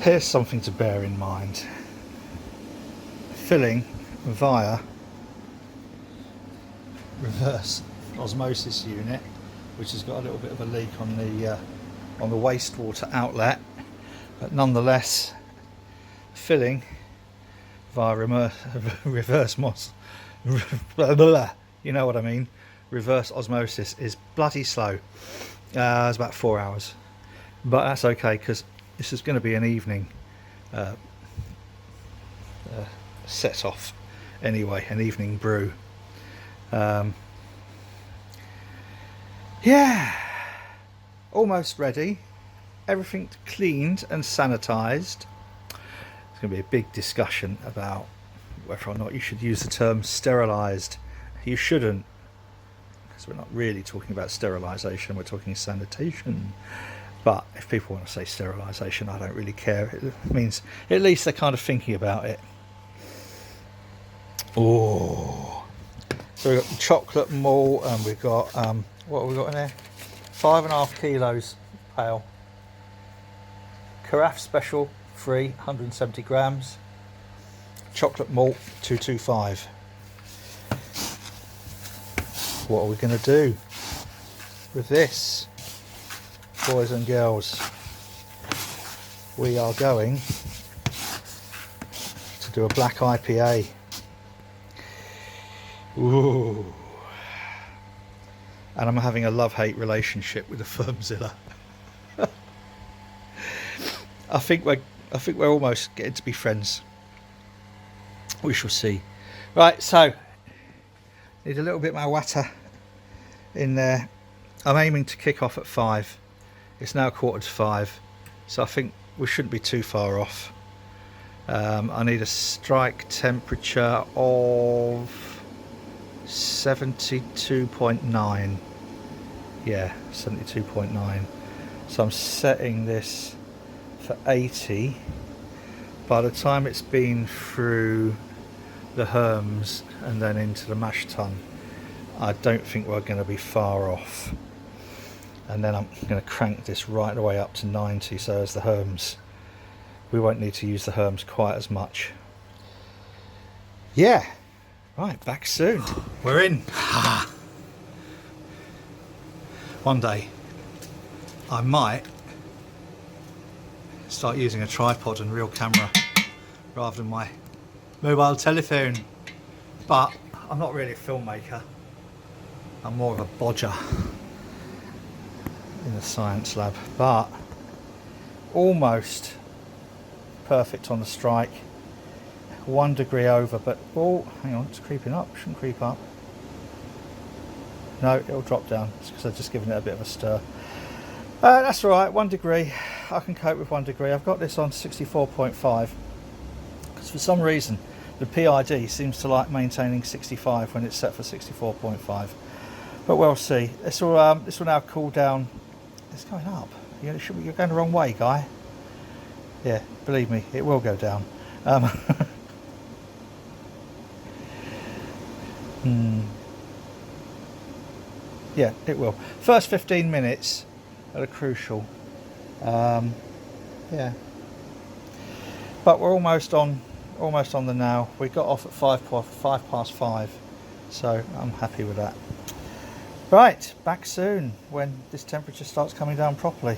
Here's something to bear in mind. Filling via reverse osmosis unit, which has got a little bit of a leak on the wastewater outlet, but nonetheless filling via reverse you know what I mean, reverse osmosis is bloody slow. It's about 4 hours, but that's okay because this is going to be an evening set off anyway, an evening brew. Yeah, almost ready, everything cleaned and sanitized. There's going to be a big discussion about whether or not you should use the term sterilized. You shouldn't, because we're not really talking about sterilization, we're talking sanitation. But if people want to say sterilization, I don't really care. It means at least they're kind of thinking about it. Oh, so we've got chocolate malt, and we've got what have we got in there? 5.5 kilos pale. Carafa Special III, 170 grams. Chocolate malt, 225. What are we going to do with this, boys and girls? We are going to do a black IPA. Ooh. And I'm having a love-hate relationship with the Firmzilla. I think we're almost getting to be friends. We shall see. Right, so need a little bit more water in there. I'm aiming to kick off at 5. It's now 4:45, so I think we shouldn't be too far off. I need a strike temperature of 72.9. Yeah, 72.9. So I'm setting this for 80. By the time it's been through the herms and then into the mash tun, I don't think we're going to be far off. And then I'm going to crank this right the way up to 90, so as the herms, we won't need to use the herms quite as much. Yeah, right, back soon. We're in. One day I might start using a tripod and real camera rather than my mobile telephone, but I'm not really a filmmaker. I'm more of a bodger in the science lab, but almost perfect on the strike. 1 degree over, but oh, hang on, it's creeping up. Shouldn't creep up. No, it'll drop down. It's because I've just given it a bit of a stir. That's all right. 1 degree. I can cope with 1 degree. I've got this on 64.5 because for some reason the PID seems to like maintaining 65 when it's set for 64.5. But we'll see. This will now cool down. It's going up. You're going the wrong way, guy. Yeah, believe me, it will go down. Yeah, it will. First 15 minutes are crucial. Yeah, but we're almost on the now. We got off at 5:05, so I'm happy with that. Right, back soon when this temperature starts coming down properly.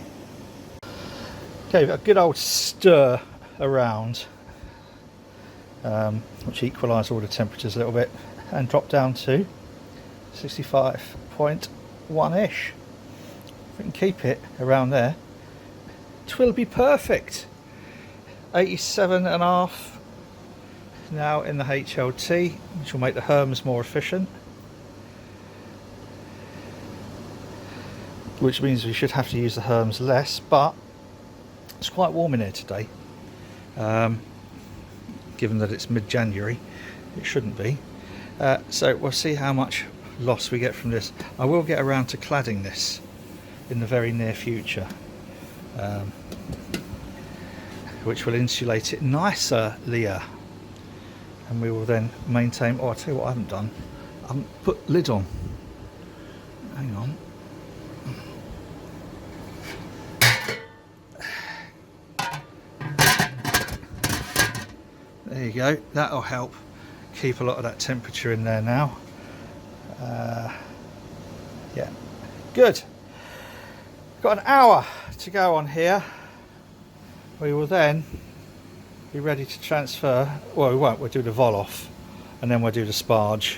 Okay, a good old stir around, which equalise all the temperatures a little bit, and drop down to 65.1-ish. If we can keep it around there, it will be perfect. 87.5 now in the HLT, which will make the herms more efficient, which means we should have to use the herms less, but it's quite warm in here today. Given that it's mid-January, it shouldn't be. So we'll see how much loss we get from this. I will get around to cladding this in the very near future, which will insulate it nicely, and we will then maintain. Oh, I'll tell you what I haven't done. I haven't put lid on. Hang on. There you go, that'll help keep a lot of that temperature in there now. Yeah, good. Got an hour to go on here. We will then be ready to transfer. Well, we won't, we'll do the vol off and then we'll do the sparge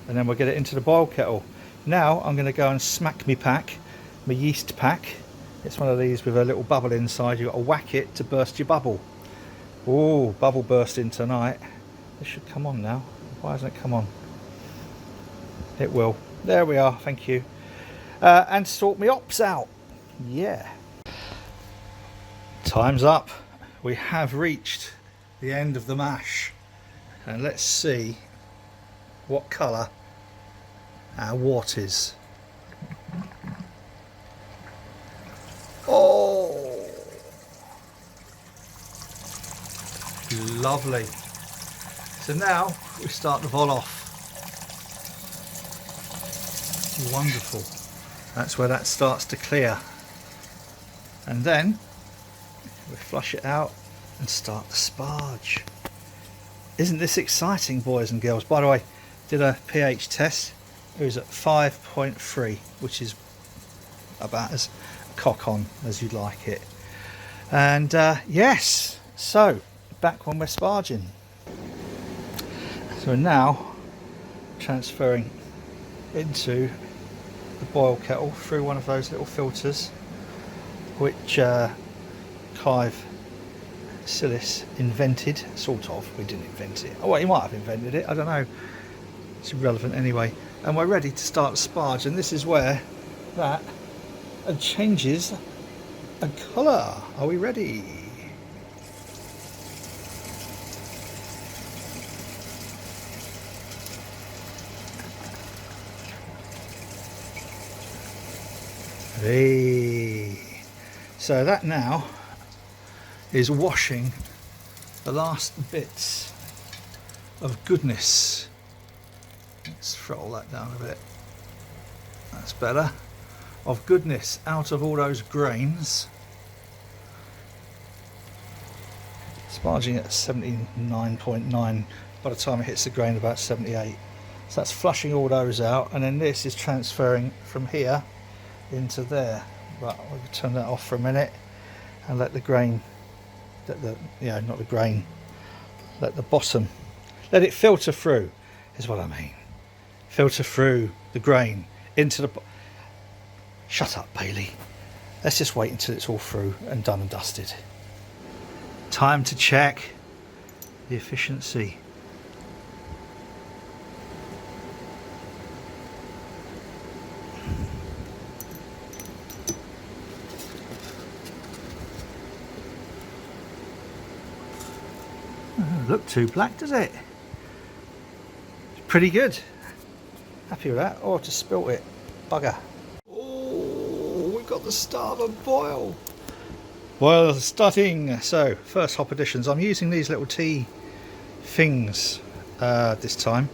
and then we'll get it into the boil kettle. Now I'm going to go and smack me pack, my yeast pack. It's one of these with a little bubble inside. You've got to whack it to burst your bubble. Oh, bubble bursting tonight. This should come on now. Why hasn't it come on? It will. There we are, thank you. And sort my ops out. Yeah. Time's up. We have reached the end of the mash. And let's see what colour our wort is. Oh, lovely. So now we start the vol off. Wonderful. That's where that starts to clear. And then we flush it out and start the sparge. Isn't this exciting, boys and girls? By the way, did a pH test. It was at 5.3, which is about as cock on as you'd like it. And yes, so back when we're sparging. So we're now transferring into the boil kettle through one of those little filters which Clive Sillis invented, sort of. We didn't invent it. Oh, well, he might have invented it, I don't know. It's irrelevant anyway. And we're ready to start the sparge, and this is where that changes a colour. Are we ready? Hey. So that now is washing the last bits of goodness. Let's throttle that down a bit. That's better. Of goodness out of all those grains. Sparging at 79.9. By the time it hits the grain, about 78. So that's flushing all those out, and then this is transferring from here into there. But we'll turn that off for a minute and let the grain, not the grain, let the bottom, let it filter through, is what I mean. Filter through the grain into the. Shut up, Bailey. Let's just wait until it's all through and done and dusted. Time to check the efficiency. Doesn't look too black, does it? It's pretty good. Happy with that. Oh, I just spilt it. Bugger. Oh, we've got the start of a boil. Boil starting. So, first hop additions. I'm using these little tea things this time,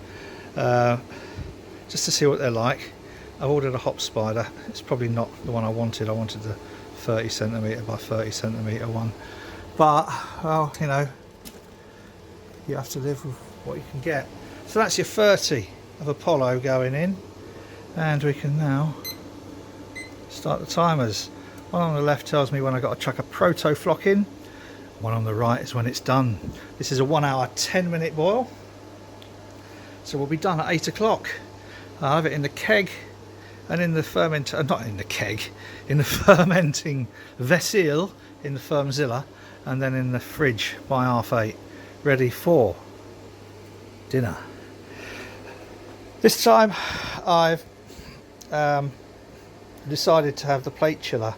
just to see what they're like. I've ordered a hop spider. It's probably not the one I wanted. I wanted the 30cm by 30cm one. But, well, you know, you have to live with what you can get. So that's your 30 of Apollo going in, and we can now start the timers. One on the left tells me when I've got to chuck a proto flock in. One on the right is when it's done. This is a 1 hour 10-minute boil, so we'll be done at 8 o'clock. I'll have it in the keg and in the not in the keg, in the fermenting vessel, in the Firmzilla, and then in the fridge by 8:30, ready for dinner. This time I've decided to have the plate chiller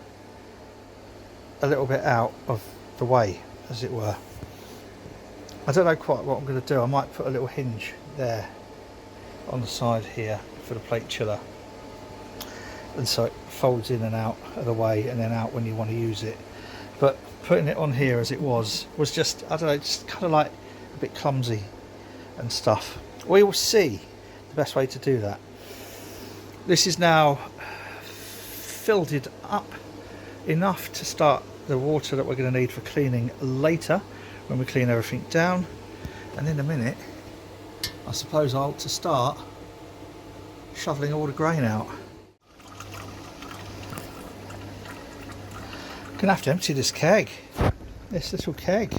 a little bit out of the way, as it were. I don't know quite what I'm going to do. I might put a little hinge there on the side here for the plate chiller, and so it folds in and out of the way and then out when you want to use it. But putting it on here as it was just, I don't know, just kind of like a bit clumsy and stuff. We will see the best way to do that. This is now filled it up enough to start the water that we're going to need for cleaning later when we clean everything down. and in a minute I suppose I ought to start shoveling all the grain out. Gonna have to empty this keg, this little keg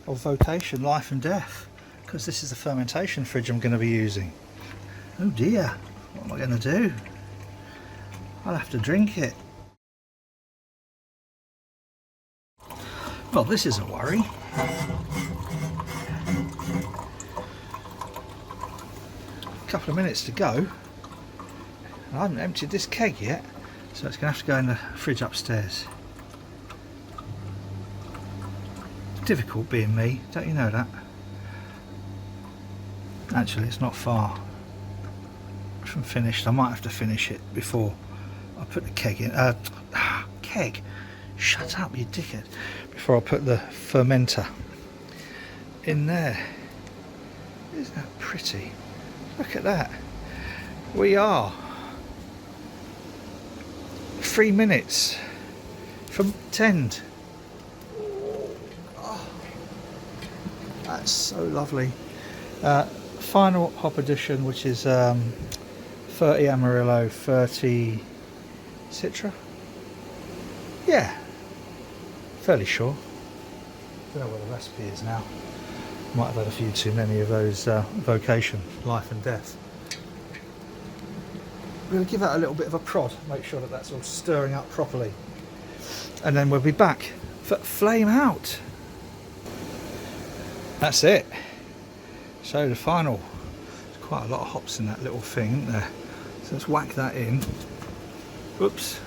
of vocation, life and death, because this is the fermentation fridge I'm going to be using. Oh dear, what am I going to do? I'll have to drink it. Well, this is a worry. A couple of minutes to go. I haven't emptied this keg yet, so it's going to have to go in the fridge upstairs. Difficult being me, don't you know that? Actually, it's not far from finished. I might have to finish it before I put the keg in. Keg? Shut up, you dickhead. Before I put the fermenter in there. Isn't that pretty? Look at that. We are 3 minutes from tend. That's so lovely. Final hop addition, which is 30 Amarillo, 30 Citra. Yeah, fairly sure. Don't know what the recipe is now. Might have had a few too many of those vocation, life and death. We're going to give that a little bit of a prod, make sure that that's all stirring up properly, and then we'll be back for flame out. That's it. So the final, there's quite a lot of hops in that little thing, isn't there? So let's whack that in. Oops.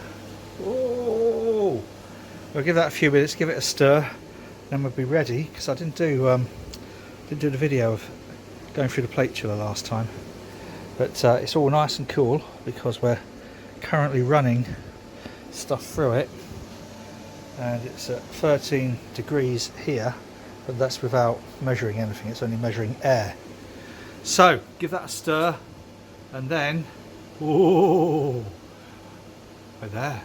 Oh! We'll give that a few minutes, give it a stir, then we'll be ready. Because I didn't do the video of going through the plate chiller last time, but it's all nice and cool because we're currently running stuff through it, and it's at 13 degrees here. But that's without measuring anything, it's only measuring air. So give that a stir, and then, oh, we're there.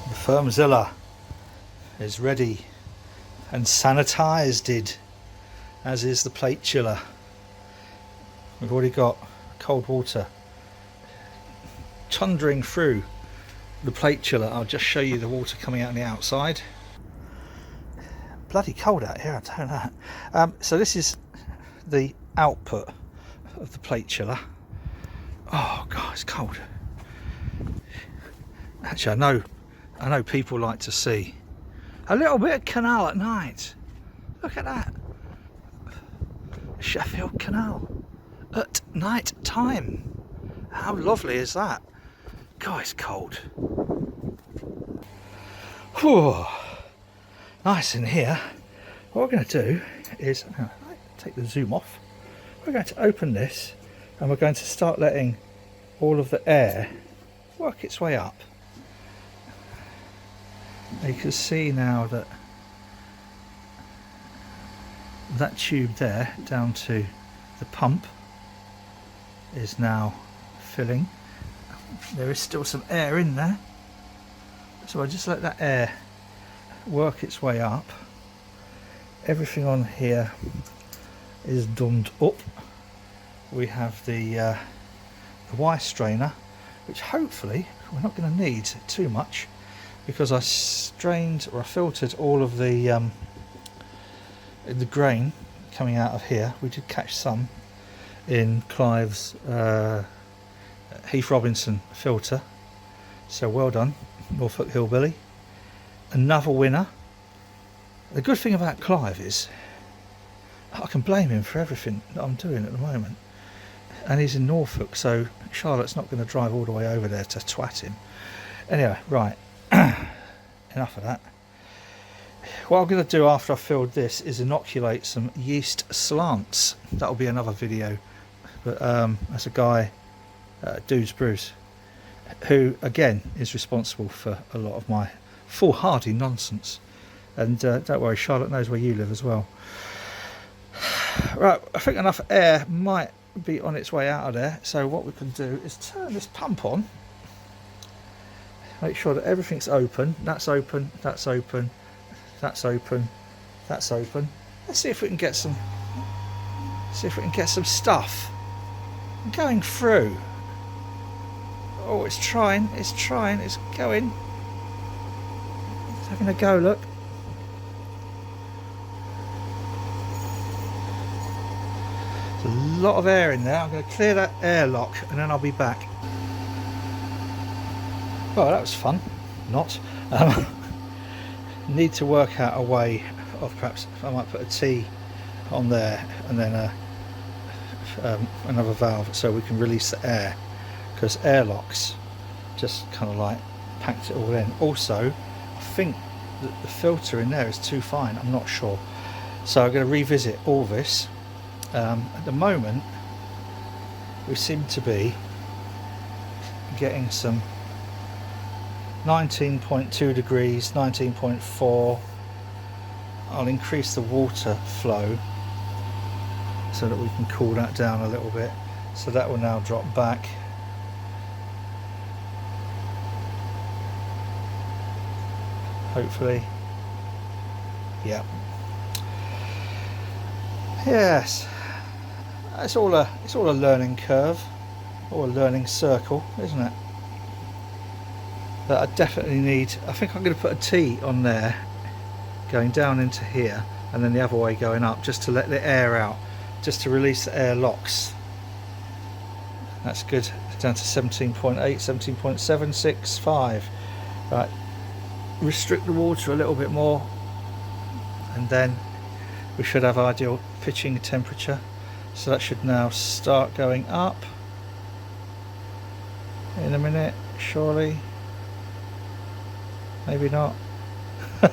The Firmzilla is ready and sanitized, as is the plate chiller. We've already got cold water chundering through the plate chiller. I'll just show you the water coming out on the outside. Bloody cold out here, I tell you that. So this is the output of the plate chiller. Oh god, it's cold. Actually, I know people like to see a little bit of canal at night. Look at that, Sheffield Canal at night time. How lovely is that? God, it's cold. Whew. Nice in here. What we're going to do is take the zoom off. We're going to open this and we're going to start letting all of the air work its way up. You can see now that that tube there down to the pump is now filling. There is still some air in there, so I just let that air work its way up. Everything on here is dunned up. We have the Wyeast strainer, which hopefully we're not going to need too much, because I strained or I filtered all of the grain coming out of here. We did catch some in Clive's Heath Robinson filter, so well done, Norfolk Hillbilly. Another winner. The good thing about Clive is I can blame him for everything that I'm doing at the moment, and he's in Norfolk, so Charlotte's not going to drive all the way over there to twat him. Anyway, right, enough of that. What I'm going to do after I've filled this is inoculate some yeast slants. That'll be another video, but that's a guy, Dudes Brews, who again is responsible for a lot of my foolhardy nonsense. And don't worry, Charlotte knows where you live as well. Right, I think enough air might be on its way out of there, so what we can do is turn this pump on, make sure that everything's open. That's open, that's open, that's open, That's open. Let's see if we can get some. See if we can get some stuff going through. Oh, it's trying. It's trying. It's going. It's having a go. Look. There's a lot of air in there. I'm going to clear that airlock and then I'll be back. Well, that was fun. Not. Need to work out a way of perhaps I might put a T on there and then another valve so we can release the air, because airlocks just kind of like packed it all in. Also, I think that the filter in there is too fine. I'm not sure. So I'm going to revisit all this. At the moment, we seem to be getting some 19.2 degrees, 19.4. I'll increase the water flow so that we can cool that down a little bit. So that will now drop back. Hopefully. Yeah. Yes. It's all a learning curve, or a learning circle, isn't it? That I definitely need. I think I'm going to put a T on there, going down into here, and then the other way going up, just to let the air out, just to release the air locks. That's good. Down to 17.8, 17.765. Right. Restrict the water a little bit more, and then we should have ideal pitching temperature. So that should now start going up in a minute, surely. Maybe not. I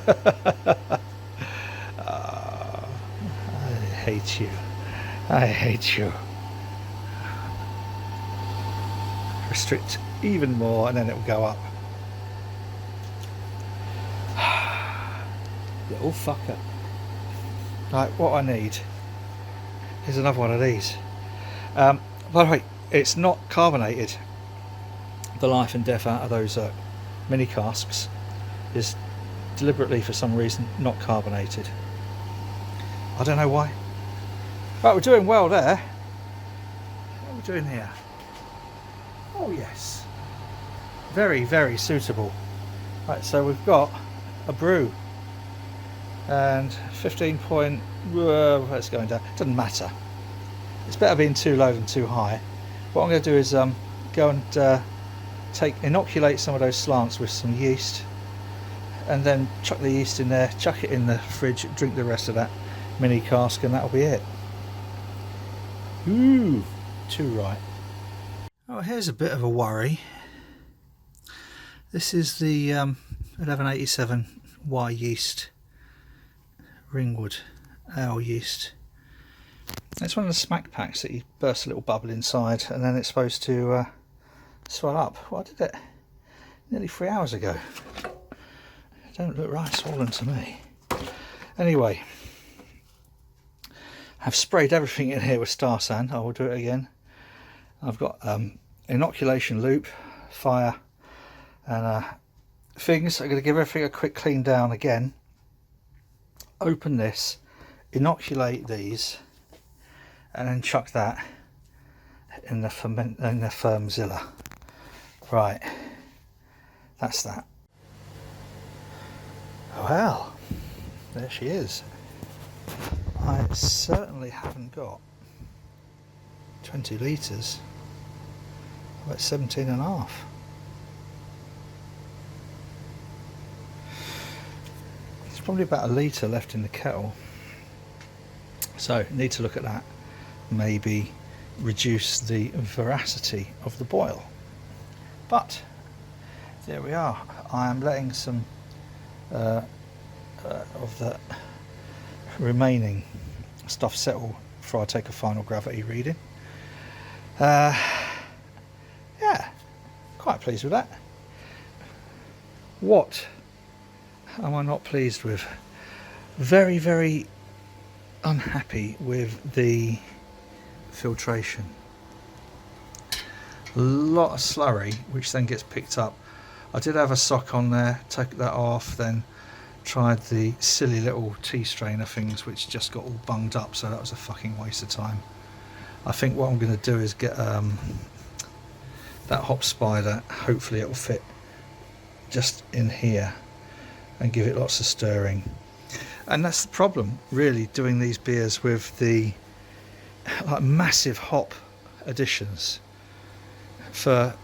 hate you. I hate you. Restrict even more and then it will go up. Little fucker. Right, what I need is another one of these. By the way, it's not carbonated. The life and death out of those mini casks is deliberately, for some reason, not carbonated. I don't know why. Right, we're doing well there. What are we doing here? Oh yes, very, very suitable. Right, so we've got a brew and 15 point. It's going down. It doesn't matter. It's better being too low than too high. What I'm going to do is go and inoculate some of those slants with some yeast, and then chuck the yeast in there, chuck it in the fridge, drink the rest of that mini cask, and that'll be it. Ooh, too right. Oh, here's a bit of a worry. This is the 1187 Wyeast Ringwood Ale yeast. It's one of the smack packs that you burst a little bubble inside and then it's supposed to swell up. Well, I did it nearly 3 hours ago. It don't look right swollen to me. Anyway, I've sprayed everything in here with Star San. I will do it again. I've got inoculation loop, fire, and things. I'm going to give everything a quick clean down again. Open this, inoculate these, and then chuck that in the Firmzilla. Right, that's that. Well, there she is. I certainly haven't got 20 litres. About 17 and a half. There's probably about a litre left in the kettle. So need to look at that. Maybe reduce the veracity of the boil. But there we are. I am letting some of the remaining stuff settle before I take a final gravity reading. Yeah, quite pleased with that. What am I not pleased with? Very, very unhappy with the filtration. A lot of slurry which then gets picked up. I did have a sock on there, took that off, then tried the silly little tea strainer things which just got all bunged up, so that was a fucking waste of time. I think what I'm going to do is get that hop spider, hopefully it'll fit just in here, and give it lots of stirring. And that's the problem really, doing these beers with the like massive hop additions. For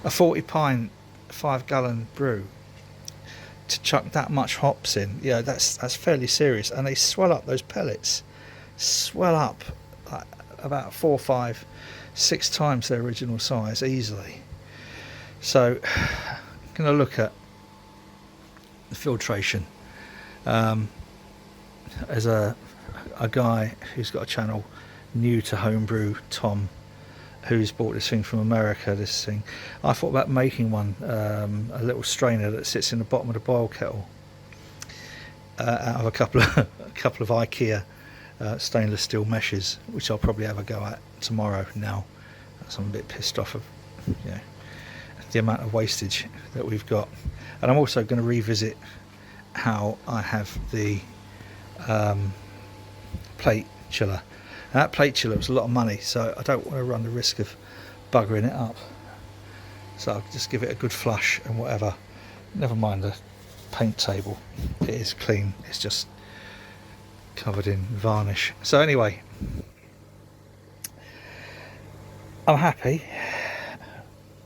a 40 pint 5 gallon brew, to chuck that much hops in, yeah, that's fairly serious. And they swell up, those pellets swell up like about 4, 5, 6 times their original size easily. So I'm going to look at the filtration. As a guy who's got a channel new to homebrew, Tom, who's bought this thing from America, this thing, I thought about making one, a little strainer that sits in the bottom of the boil kettle, out of a couple of IKEA stainless steel meshes, which I'll probably have a go at tomorrow. Now, so I'm a bit pissed off of, you know, the amount of wastage that we've got. And I'm also going to revisit how I have the plate chiller. And that plate chiller was a lot of money, so I don't want to run the risk of buggering it up. So I'll just give it a good flush and whatever. Never mind the paint table, it is clean, it's just covered in varnish. So anyway, I'm happy.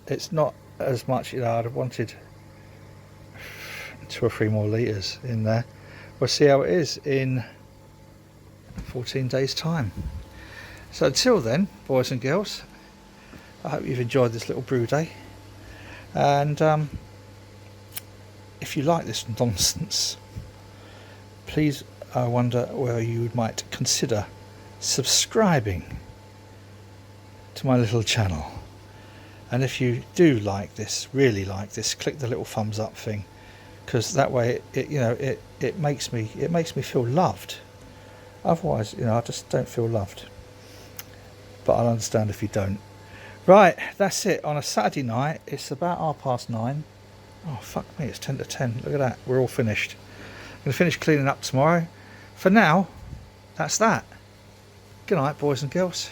It's not as much, you know, I'd have wanted 2 or 3 more litres in there. We'll see how it is in 14 days time. So until then, boys and girls, I hope you've enjoyed this little brew day, and if you like this nonsense, please, I wonder whether you might consider subscribing to my little channel. And if you do like this, really like this, click the little thumbs up thing, because that way it makes me feel loved. Otherwise, you know, I just don't feel loved. But I'll understand if you don't. Right, that's it. On a Saturday night, it's about 9:30. Oh fuck me, it's 10 to 10. Look at that, we're all finished. I'm going to finish cleaning up tomorrow. For now, that's that. Good night, boys and girls.